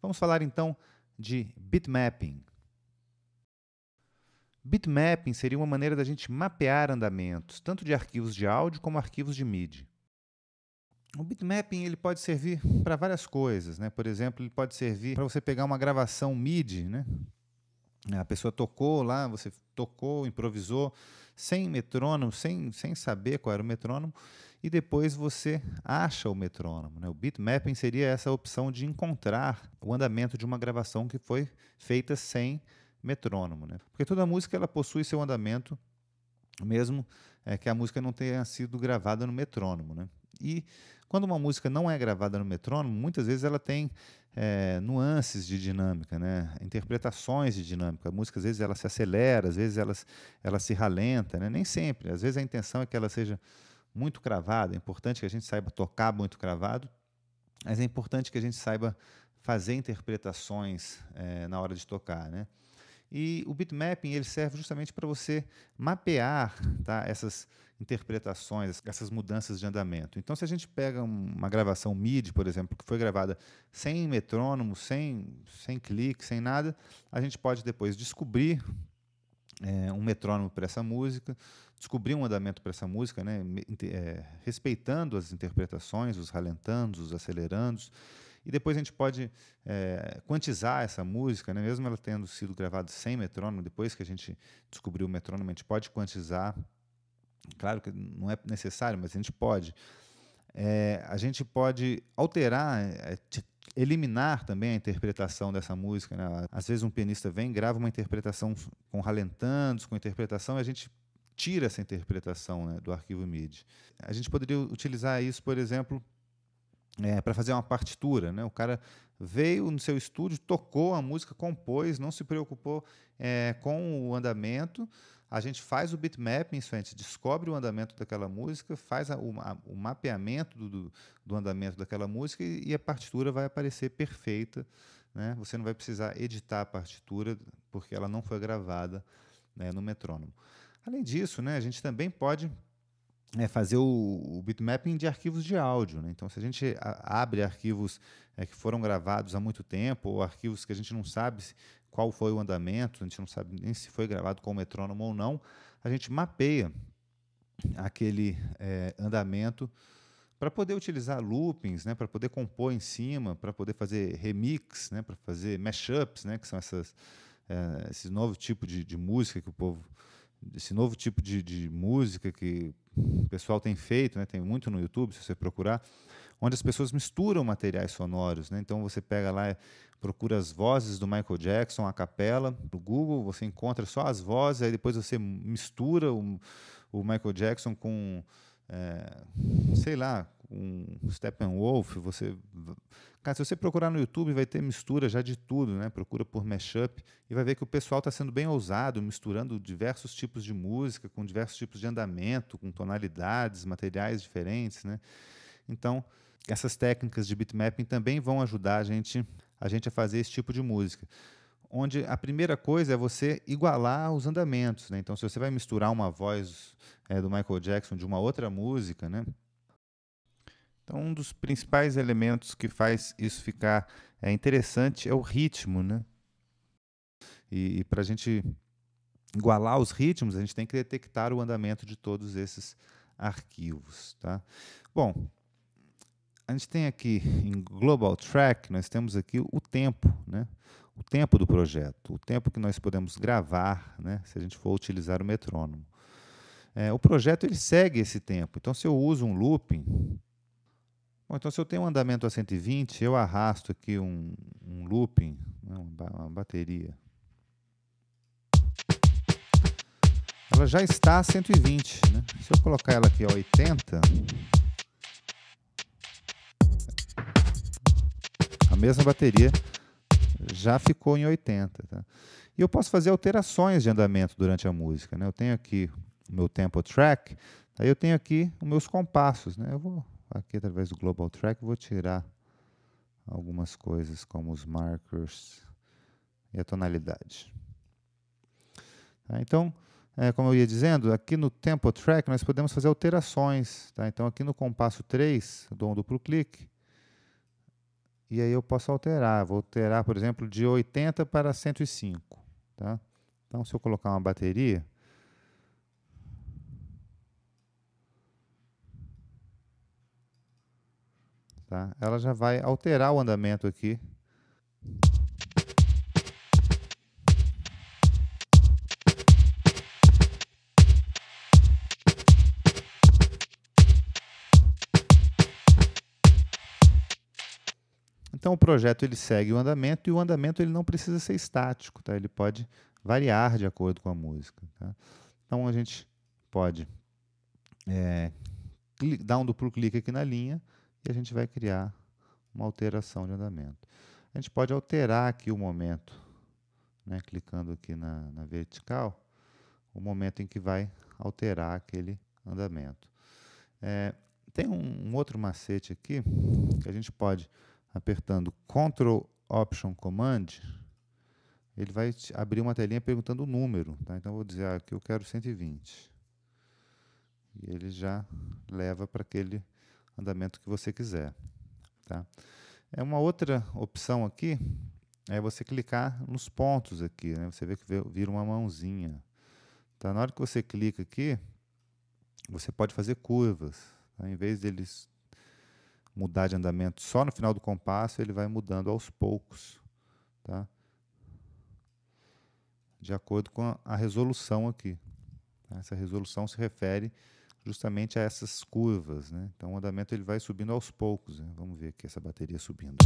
Vamos falar então de bitmapping. Bitmapping seria uma maneira da gente mapear andamentos, tanto de arquivos de áudio como arquivos de MIDI. O bitmapping ele pode servir para várias coisas, né? Por exemplo, ele pode servir para você pegar uma gravação MIDI, né? A pessoa tocou lá, você tocou, improvisou, sem metrônomo, sem saber qual era o metrônomo, e depois você acha o metrônomo, né? O bitmapping seria essa opção de encontrar o andamento de uma gravação que foi feita sem metrônomo, né? Porque toda música ela possui seu andamento, mesmo que a música não tenha sido gravada no metrônomo, né? E quando uma música não é gravada no metrônomo, muitas vezes ela tem nuances de dinâmica, né? Interpretações de dinâmica. A música, às vezes, ela se acelera, às vezes ela se ralenta, né? Nem sempre. Às vezes a intenção é que ela seja muito cravada. É importante que a gente saiba tocar muito cravado, mas é importante que a gente saiba fazer interpretações na hora de tocar, né? E o bitmapping ele serve justamente para você mapear, tá, essas interpretações, essas mudanças de andamento. Então, se a gente pega uma gravação MIDI, por exemplo, que foi gravada sem metrônomo, sem clique, sem nada, a gente pode depois descobrir um metrônomo para essa música, descobrir um andamento para essa música, né, respeitando as interpretações, os ralentandos, os acelerandos. E depois a gente pode quantizar essa música, né? Mesmo ela tendo sido gravada sem metrônomo, depois que a gente descobriu o metrônomo, a gente pode quantizar. Claro que não é necessário, mas a gente pode. A gente pode alterar, eliminar também a interpretação dessa música, né? Às vezes um pianista vem, grava uma interpretação com ralentandos, com interpretação, e a gente tira essa interpretação, né, do arquivo MIDI. A gente poderia utilizar isso, por exemplo, para fazer uma partitura, né? O cara veio no seu estúdio, tocou a música, compôs, não se preocupou com o andamento. A gente faz o bitmapping, isso a gente descobre o andamento daquela música, faz o mapeamento do andamento daquela música e a partitura vai aparecer perfeita, né? Você não vai precisar editar a partitura porque ela não foi gravada, né, no metrônomo. Além disso, né, a gente também pode fazer o bitmapping de arquivos de áudio, né? Então, se a gente abre arquivos que foram gravados há muito tempo, ou arquivos que a gente não sabe qual foi o andamento, a gente não sabe nem se foi gravado com metrônomo ou não, a gente mapeia aquele andamento para poder utilizar loopings, né? Para poder compor em cima, para poder fazer remix, né? Para fazer mashups, né? Que são esse novo tipo de música que o povo... Esse novo tipo de música que o pessoal tem feito, né? Tem muito no YouTube, se você procurar, onde as pessoas misturam materiais sonoros, né? Então você pega lá, procura as vozes do Michael Jackson, a capela, no Google, você encontra só as vozes, aí depois você mistura o Michael Jackson com, sei lá, com Steppenwolf, cara, se você procurar no YouTube, vai ter mistura já de tudo, né? Procura por mashup e vai ver que o pessoal está sendo bem ousado, misturando diversos tipos de música, com diversos tipos de andamento, com tonalidades, materiais diferentes, né? Então, essas técnicas de bitmapping também vão ajudar a gente a fazer esse tipo de música. Onde a primeira coisa é você igualar os andamentos, né? Então, se você vai misturar uma voz do Michael Jackson de uma outra música, né? Então, um dos principais elementos que faz isso ficar interessante é o ritmo, né? E para a gente igualar os ritmos, a gente tem que detectar o andamento de todos esses arquivos, tá? Bom, a gente tem aqui em Global Track, nós temos aqui o tempo, né? O tempo do projeto, o tempo que nós podemos gravar, né? Se a gente for utilizar o metrônomo. O projeto ele segue esse tempo, então se eu uso um looping, bom, então se eu tenho um andamento a 120, eu arrasto aqui um looping, né? Uma bateria. Ela já está a 120, né? Se eu colocar ela aqui a 80, a mesma bateria já ficou em 80. Tá? E eu posso fazer alterações de andamento durante a música, né? Eu tenho aqui o meu tempo track, aí eu tenho aqui os meus compassos, né? Eu vou aqui através do Global Track, vou tirar algumas coisas como os markers e a tonalidade. Tá? Então, como eu ia dizendo, aqui no Tempo Track nós podemos fazer alterações. Tá? Então, aqui no compasso 3, eu dou um duplo clique E aí eu posso alterar. Vou alterar, por exemplo, de 80 para 105. Tá? Então, se eu colocar uma bateria, tá? Ela já vai alterar o andamento aqui. Então o projeto ele segue o andamento e o andamento ele não precisa ser estático, tá? Ele pode variar de acordo com a música, tá? Então a gente pode dar um duplo clique aqui na linha e a gente vai criar uma alteração de andamento. A gente pode alterar aqui o momento, né? Clicando aqui na vertical, o momento em que vai alterar aquele andamento. Tem um outro macete aqui que a gente pode, apertando Ctrl Option Command, ele vai abrir uma telinha perguntando o número. Tá? Então, eu vou dizer aqui eu quero 120. E ele já leva para aquele andamento que você quiser. Tá? Uma outra opção aqui é você clicar nos pontos aqui. Né? Você vê que vira uma mãozinha. Tá? Na hora que você clica aqui, você pode fazer curvas. Tá? Em vez deles mudar de andamento só no final do compasso, ele vai mudando aos poucos, tá? De acordo com a resolução aqui. Tá? Essa resolução se refere justamente a essas curvas, né? Então o andamento ele vai subindo aos poucos, né? Vamos ver aqui essa bateria subindo.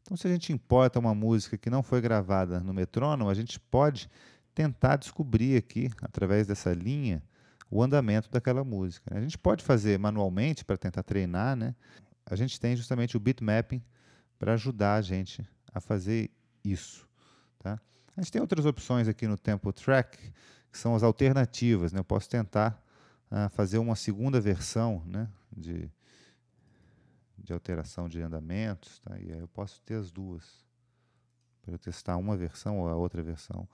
Então, se a gente importa uma música que não foi gravada no metrônomo, a gente pode tentar descobrir aqui, através dessa linha, o andamento daquela música. A gente pode fazer manualmente para tentar treinar, né? A gente tem justamente o bitmapping para ajudar a gente a fazer isso. Tá? A gente tem outras opções aqui no Tempo Track, que são as alternativas. Né? Eu posso tentar fazer uma segunda versão, né? de alteração de andamentos, tá? E aí eu posso ter as duas, para eu testar uma versão ou a outra versão.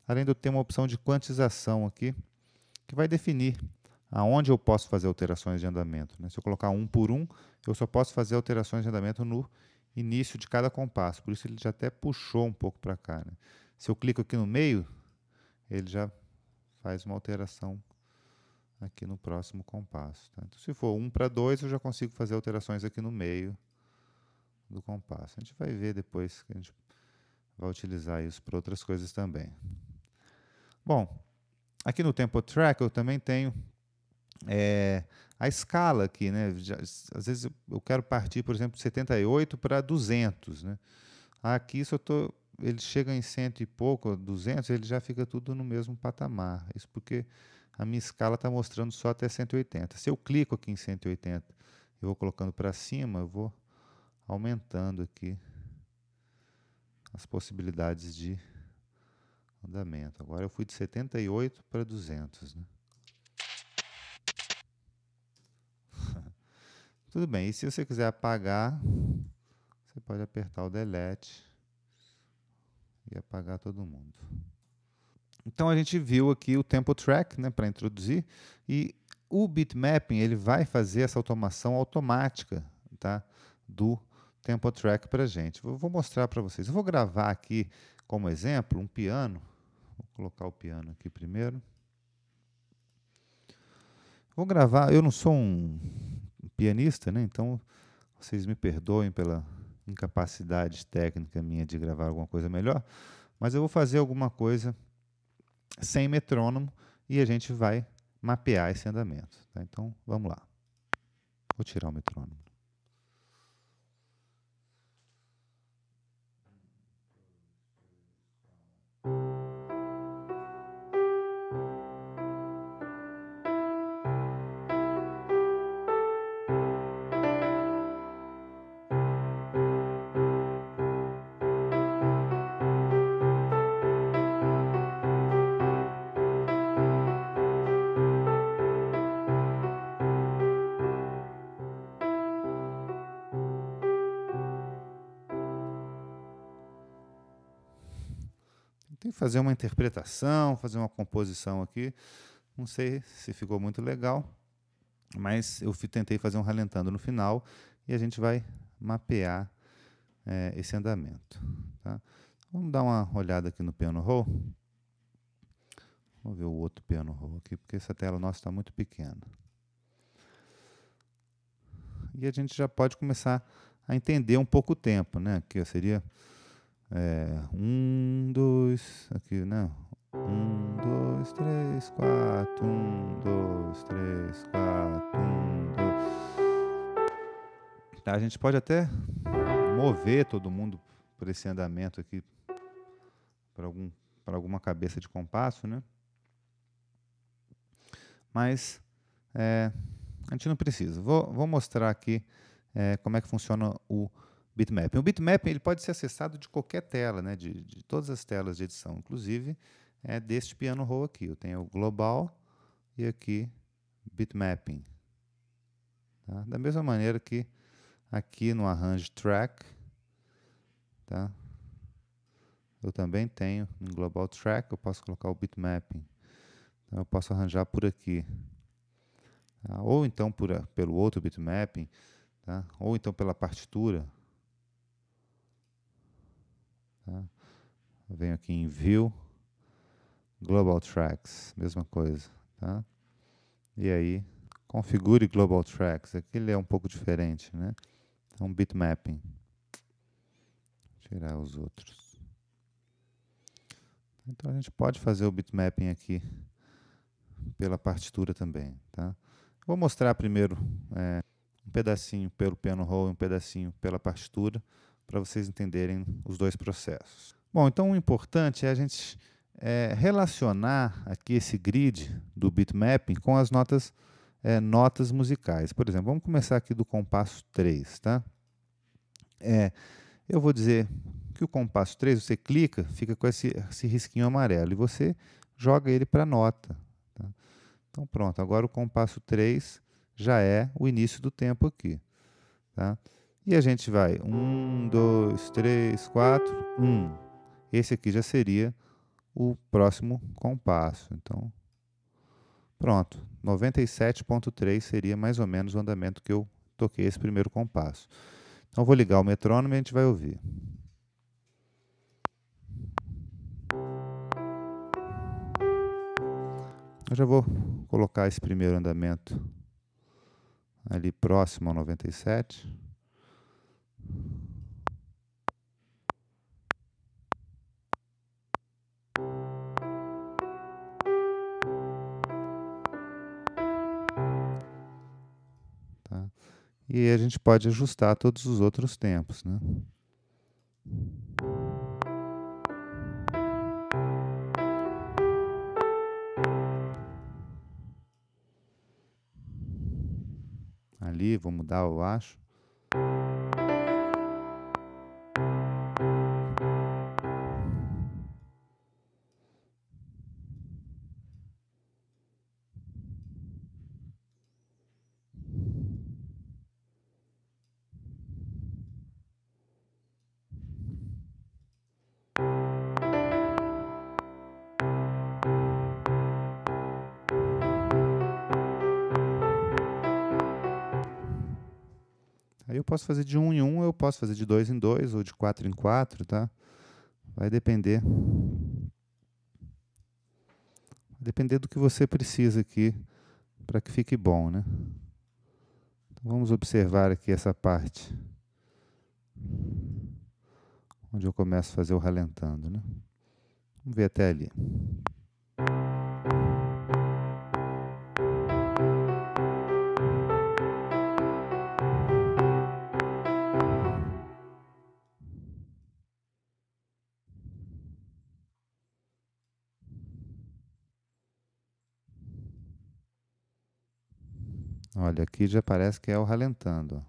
Além de eu ter uma opção de quantização aqui, que vai definir aonde eu posso fazer alterações de andamento. Né? Se eu colocar um por um, eu só posso fazer alterações de andamento no início de cada compasso. Por isso ele já até puxou um pouco para cá. Né? Se eu clico aqui no meio, ele já faz uma alteração aqui no próximo compasso. Tá? Então, se for 1 para 2, eu já consigo fazer alterações aqui no meio do compasso. A gente vai ver depois que a gente vai utilizar isso para outras coisas também. Bom, aqui no Tempo Track eu também tenho a escala aqui, né? Às vezes eu quero partir, por exemplo, de 78 para 200, né? Aqui, ele chega em 100 e pouco, 200, ele já fica tudo no mesmo patamar. Isso porque a minha escala está mostrando só até 180. Se eu clico aqui em 180 e vou colocando para cima, eu vou aumentando aqui as possibilidades de andamento. Agora eu fui de 78 para 200. Né? Tudo bem, e se você quiser apagar, você pode apertar o Delete e apagar todo mundo. Então a gente viu aqui o Tempo Track, né, para introduzir, e o bitmapping ele vai fazer essa automação automática, tá, do Tempo Track para a gente. Vou mostrar para vocês. Eu vou gravar aqui como exemplo um piano. Vou colocar o piano aqui primeiro. Vou gravar. Eu não sou um pianista, né? Então vocês me perdoem pela incapacidade técnica minha de gravar alguma coisa melhor, mas eu vou fazer alguma coisa sem metrônomo e a gente vai mapear esse andamento. Tá? Então, vamos lá. Vou tirar o metrônomo. tentei fazer uma interpretação, fazer uma composição aqui. Não sei se ficou muito legal, mas eu tentei fazer um ralentando no final e a gente vai mapear esse andamento. Tá? Vamos dar uma olhada aqui no piano roll. Vamos ver o outro piano roll aqui, porque essa tela nossa está muito pequena. E a gente já pode começar a entender um pouco o tempo, né? Aqui seria 1, 2, aqui, né? 1, 2, 3, 4, 1, 2, 3, 4, 1, 2. Tá, a gente pode até mover todo mundo por esse andamento aqui para alguma cabeça de compasso, né? Mas a gente não precisa. Vou mostrar aqui como é que funciona o bitmapping. O bitmapping ele pode ser acessado de qualquer tela, né? De todas as telas de edição, inclusive deste piano roll aqui. Eu tenho o global e aqui bitmapping. Tá? Da mesma maneira que aqui no Arrange Track, tá? Eu também tenho no Global Track, eu posso colocar o bitmapping. Então, eu posso arranjar por aqui. Tá? Ou então pelo outro bitmapping, tá? Ou então pela partitura. Tá? Eu venho aqui em View, Global Tracks, mesma coisa. Tá? E aí, configure Global Tracks. Aqui ele é um pouco diferente, né? Então, bitmapping. Tirar os outros. Então, a gente pode fazer o bitmapping aqui pela partitura também. Tá? Vou mostrar primeiro um pedacinho pelo piano roll e um pedacinho pela partitura, para vocês entenderem os dois processos. Bom, então o importante é a gente relacionar aqui esse grid do bitmapping com as notas musicais. Por exemplo, vamos começar aqui do compasso 3. Tá? Eu vou dizer que o compasso 3, você clica, fica com esse risquinho amarelo, e você joga ele para a nota. Tá? Então pronto, agora o compasso 3 já é o início do tempo aqui. Tá? E a gente vai 1, 2, 3, 4, 1. Esse aqui já seria o próximo compasso. Então, pronto. 97.3 seria mais ou menos o andamento que eu toquei esse primeiro compasso. Então, vou ligar o metrônomo e a gente vai ouvir. Eu já vou colocar esse primeiro andamento ali próximo ao 97. Tá? E aí a gente pode ajustar todos os outros tempos, né? Ali, vou mudar, eu acho. Aí eu posso fazer de 1 em 1, eu posso fazer de 2 em 2 ou de 4 em 4, tá? Vai depender. Vai depender do que você precisa aqui para que fique bom, né? Então, vamos observar aqui essa parte onde eu começo a fazer o ralentando, né? Vamos ver até ali. Olha, aqui já parece que é o ralentando. Ó.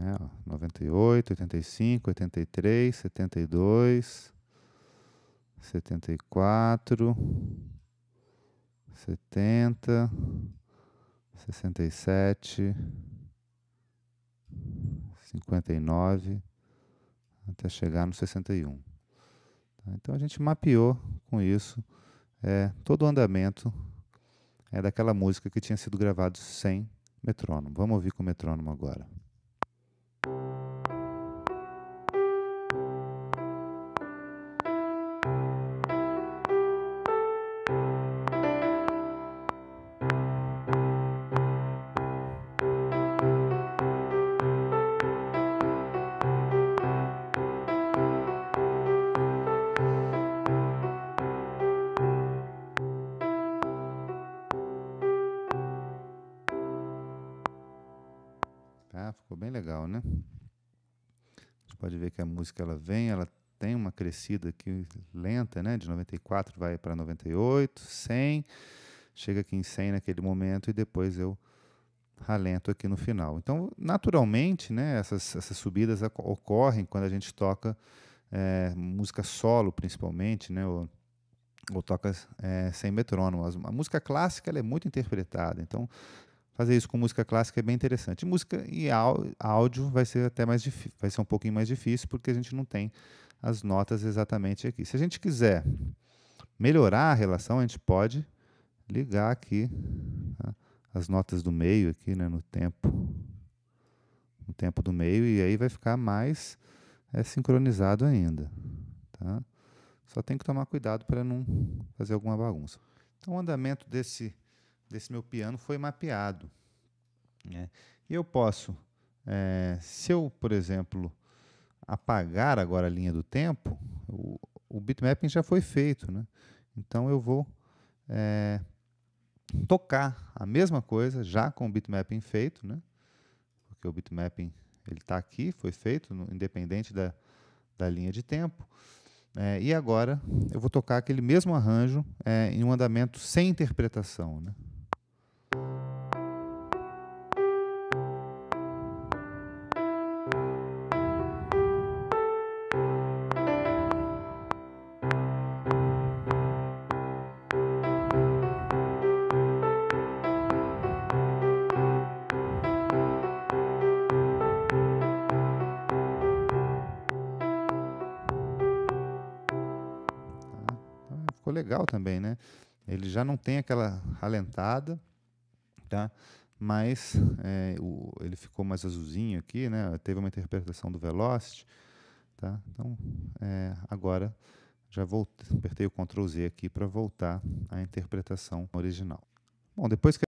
Ó, 98, 85, 83, 72, 74, 70, 67, 59, até chegar no 61. Tá? Então a gente mapeou com isso todo o andamento daquela música que tinha sido gravado sem metrônomo. Vamos ouvir com o metrônomo agora. Tá? Ficou bem legal, né? Você pode ver que a música ela tem uma crescida aqui lenta, né? De 94 vai para 98, 100, chega aqui em 100 naquele momento e depois eu ralento aqui no final. Então, naturalmente, né? Essas subidas ocorrem quando a gente toca música solo, principalmente, né? Ou toca sem metrônomo. A música clássica ela é muito interpretada, então fazer isso com música clássica é bem interessante. Música e áudio vai ser até mais difícil, vai ser um pouquinho mais difícil porque a gente não tem as notas exatamente aqui. Se a gente quiser melhorar a relação, a gente pode ligar aqui, tá? As notas do meio aqui, né, no tempo do meio, e aí vai ficar mais sincronizado ainda, tá? Só tem que tomar cuidado para não fazer alguma bagunça. Então o andamento desse meu piano foi mapeado, né? E eu posso, se eu, por exemplo, apagar agora a linha do tempo, o bitmapping já foi feito, né? Então eu vou tocar a mesma coisa já com o bitmapping feito, né? Porque o bitmapping ele está aqui, foi feito, independente da linha de tempo. E agora eu vou tocar aquele mesmo arranjo em um andamento sem interpretação, né? Tá? Então, ficou legal também, né? Ele já não tem aquela ralentada, tá? Mas ele ficou mais azulzinho aqui, né? Teve uma interpretação do Velocity, tá? Então, agora já apertei o Ctrl Z aqui para voltar à interpretação original. Bom, depois que